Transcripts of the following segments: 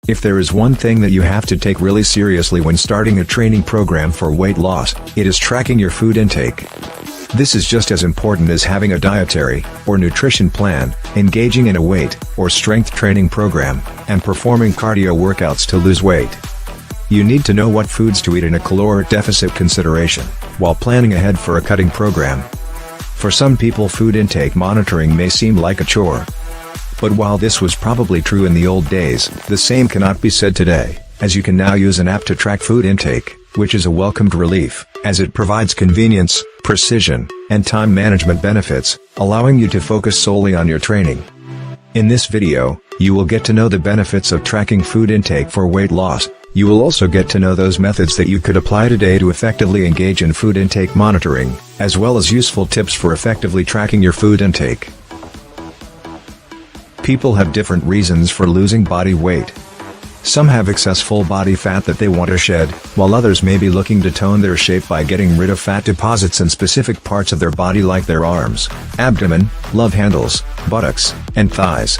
If there is one thing that you have to take really seriously when starting a training program for weight loss, it is tracking your food intake. This is just as important as having a dietary or nutrition plan, engaging in a weight or strength training program, and performing cardio workouts to lose weight. You need to know what foods to eat in a caloric deficit consideration, while planning ahead for a cutting program. For some people, food intake monitoring may seem like a chore. But while this was probably true in the old days, the same cannot be said today, as you can now use an app to track food intake, which is a welcomed relief, as it provides convenience, precision, and time management benefits, allowing you to focus solely on your training. In this video, you will get to know the benefits of tracking food intake for weight loss. You will also get to know those methods that you could apply today to effectively engage in food intake monitoring, as well as useful tips for effectively tracking your food intake. People have different reasons for losing body weight. Some have excess full body fat that they want to shed, while others may be looking to tone their shape by getting rid of fat deposits in specific parts of their body like their arms, abdomen, love handles, buttocks, and thighs.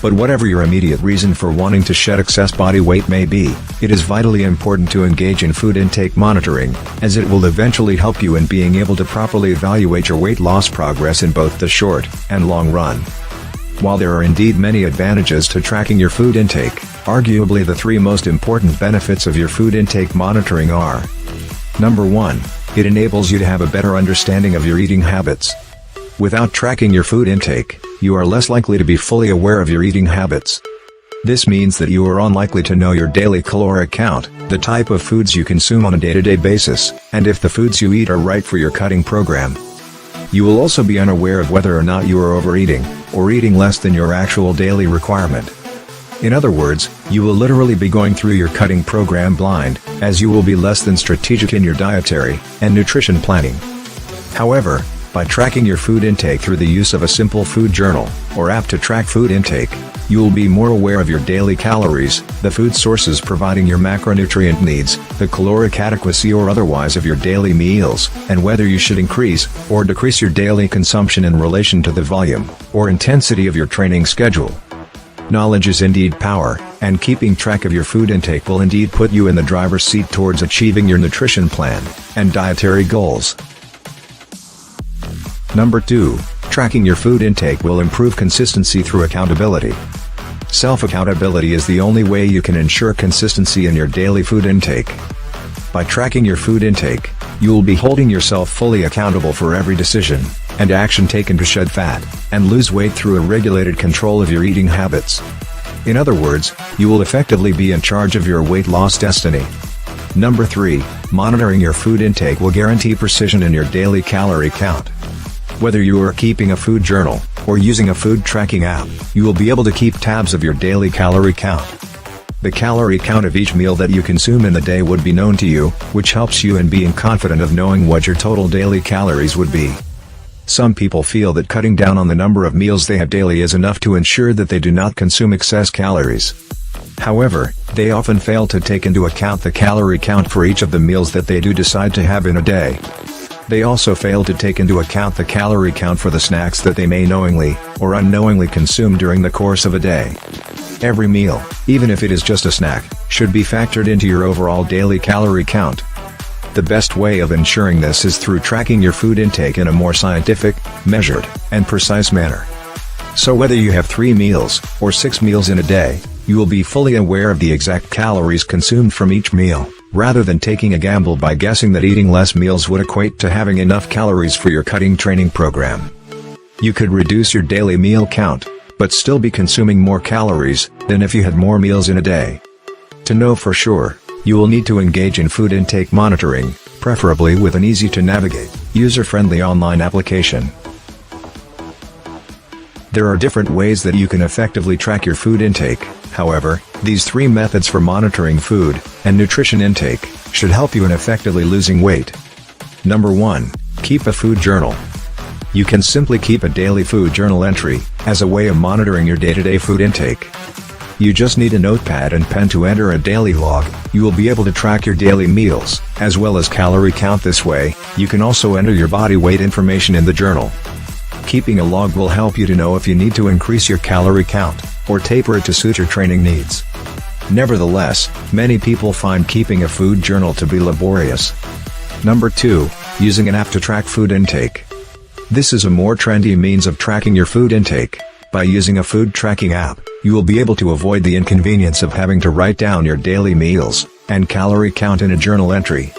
But whatever your immediate reason for wanting to shed excess body weight may be, it is vitally important to engage in food intake monitoring, as it will eventually help you in being able to properly evaluate your weight loss progress in both the short and long run. While there are indeed many advantages to tracking your food intake, arguably the three most important benefits of your food intake monitoring are: Number 1, it enables you to have a better understanding of your eating habits. Without tracking your food intake, you are less likely to be fully aware of your eating habits. This means that you are unlikely to know your daily caloric count, the type of foods you consume on a day-to-day basis, and if the foods you eat are right for your cutting program. You will also be unaware of whether or not you are overeating, or eating less than your actual daily requirement. In other words, you will literally be going through your cutting program blind, as you will be less than strategic in your dietary and nutrition planning. However, by tracking your food intake through the use of a simple food journal, or app to track food intake, you will be more aware of your daily calories, the food sources providing your macronutrient needs, the caloric adequacy or otherwise of your daily meals, and whether you should increase or decrease your daily consumption in relation to the volume or intensity of your training schedule. Knowledge is indeed power, and keeping track of your food intake will indeed put you in the driver's seat towards achieving your nutrition plan and dietary goals. Number 2, tracking your food intake will improve consistency through accountability. Self-accountability is the only way you can ensure consistency in your daily food intake. By tracking your food intake, you will be holding yourself fully accountable for every decision and action taken to shed fat and lose weight through a regulated control of your eating habits. In other words, you will effectively be in charge of your weight loss destiny. Number 3, monitoring your food intake will guarantee precision in your daily calorie count. Whether you are keeping a food journal or using a food tracking app, you will be able to keep tabs of your daily calorie count. The calorie count of each meal that you consume in the day would be known to you, which helps you in being confident of knowing what your total daily calories would be. Some people feel that cutting down on the number of meals they have daily is enough to ensure that they do not consume excess calories. However, they often fail to take into account the calorie count for each of the meals that they do decide to have in a day. They also fail to take into account the calorie count for the snacks that they may knowingly or unknowingly consume during the course of a day. Every meal, even if it is just a snack, should be factored into your overall daily calorie count. The best way of ensuring this is through tracking your food intake in a more scientific, measured, and precise manner. So whether you have 3 meals or 6 meals in a day, you will be fully aware of the exact calories consumed from each meal, rather than taking a gamble by guessing that eating less meals would equate to having enough calories for your cutting training program. You could reduce your daily meal count, but still be consuming more calories than if you had more meals in a day. To know for sure, you will need to engage in food intake monitoring, preferably with an easy-to-navigate, user-friendly online application. There are different ways that you can effectively track your food intake. However, these 3 methods for monitoring food and nutrition intake should help you in effectively losing weight. Number 1, keep a food journal. You can simply keep a daily food journal entry as a way of monitoring your day-to-day food intake. You just need a notepad and pen to enter a daily log. You will be able to track your daily meals, as well as calorie count this way. You can also enter your body weight information in the journal. Keeping a log will help you to know if you need to increase your calorie count or taper it to suit your training needs. Nevertheless, many people find keeping a food journal to be laborious. Number 2. Using an app to track food intake. This is a more trendy means of tracking your food intake. By using a food tracking app, you will be able to avoid the inconvenience of having to write down your daily meals and calorie count in a journal entry.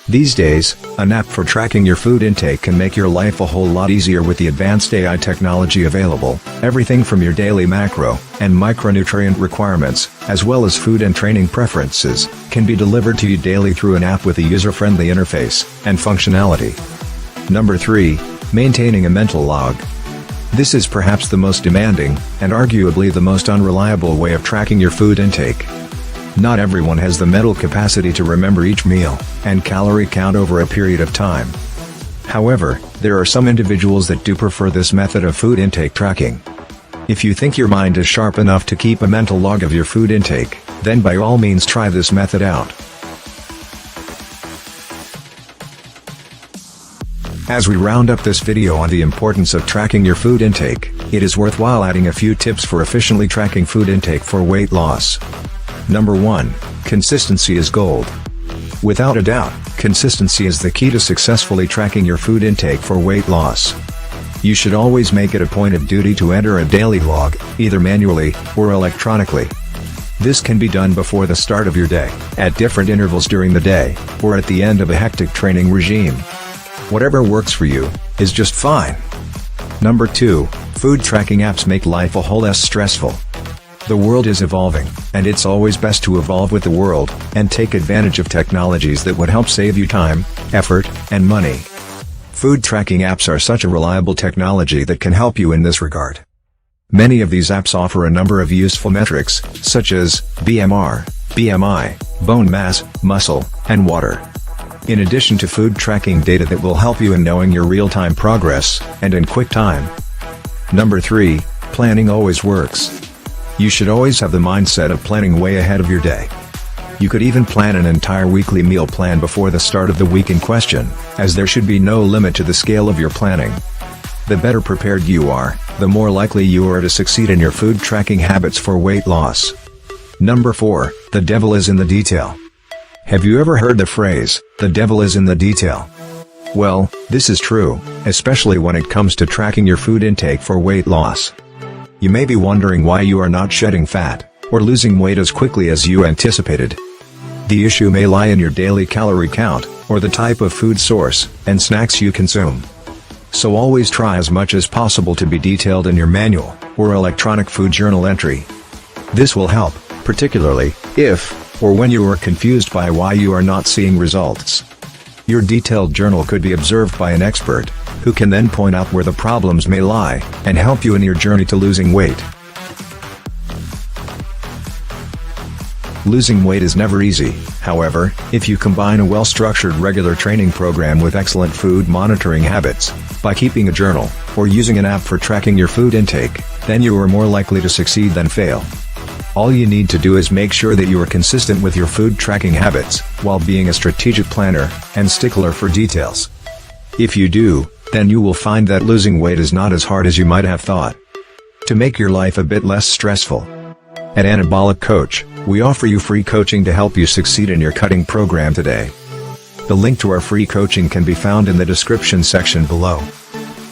These days, an app for tracking your food intake can make your life a whole lot easier with the advanced AI technology available. Everything from your daily macro and micronutrient requirements, as well as food and training preferences, can be delivered to you daily through an app with a user-friendly interface and functionality. Number 3. Maintaining a mental log. This is perhaps the most demanding, and arguably the most unreliable way of tracking your food intake. Not everyone has the mental capacity to remember each meal and calorie count over a period of time. However, there are some individuals that do prefer this method of food intake tracking. If you think your mind is sharp enough to keep a mental log of your food intake, then by all means try this method out. As we round up this video on the importance of tracking your food intake, it is worthwhile adding a few tips for efficiently tracking food intake for weight loss. Number 1. Consistency is gold. Without a doubt, consistency is the key to successfully tracking your food intake for weight loss. You should always make it a point of duty to enter a daily log, either manually or electronically. This can be done before the start of your day, at different intervals during the day, or at the end of a hectic training regime. Whatever works for you is just fine. Number 2. Food tracking apps make life a whole less stressful. The world is evolving, and it's always best to evolve with the world, and take advantage of technologies that would help save you time, effort, and money. Food tracking apps are such a reliable technology that can help you in this regard. Many of these apps offer a number of useful metrics, such as BMR, BMI, bone mass, muscle, and water. In addition to food tracking data that will help you in knowing your real-time progress, and in quick time. Number 3. Planning always works. You should always have the mindset of planning way ahead of your day. You could even plan an entire weekly meal plan before the start of the week in question, as there should be no limit to the scale of your planning. The better prepared you are, the more likely you are to succeed in your food tracking habits for weight loss. Number 4. The devil is in the detail. Have you ever heard the phrase, "The devil is in the detail"? Well, this is true, especially when it comes to tracking your food intake for weight loss. You may be wondering why you are not shedding fat, or losing weight as quickly as you anticipated. The issue may lie in your daily calorie count, or the type of food source and snacks you consume. So always try as much as possible to be detailed in your manual, or electronic food journal entry. This will help, particularly if or when you are confused by why you are not seeing results. Your detailed journal could be observed by an expert, who can then point out where the problems may lie, and help you in your journey to losing weight. Losing weight is never easy, however, if you combine a well-structured regular training program with excellent food monitoring habits, by keeping a journal, or using an app for tracking your food intake, then you are more likely to succeed than fail. All you need to do is make sure that you are consistent with your food tracking habits, while being a strategic planner and stickler for details. If you do, then you will find that losing weight is not as hard as you might have thought. To make your life a bit less stressful, at Anabolic Coach, we offer you free coaching to help you succeed in your cutting program today. The link to our free coaching can be found in the description section below.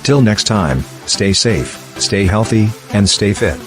Till next time, stay safe, stay healthy, and stay fit.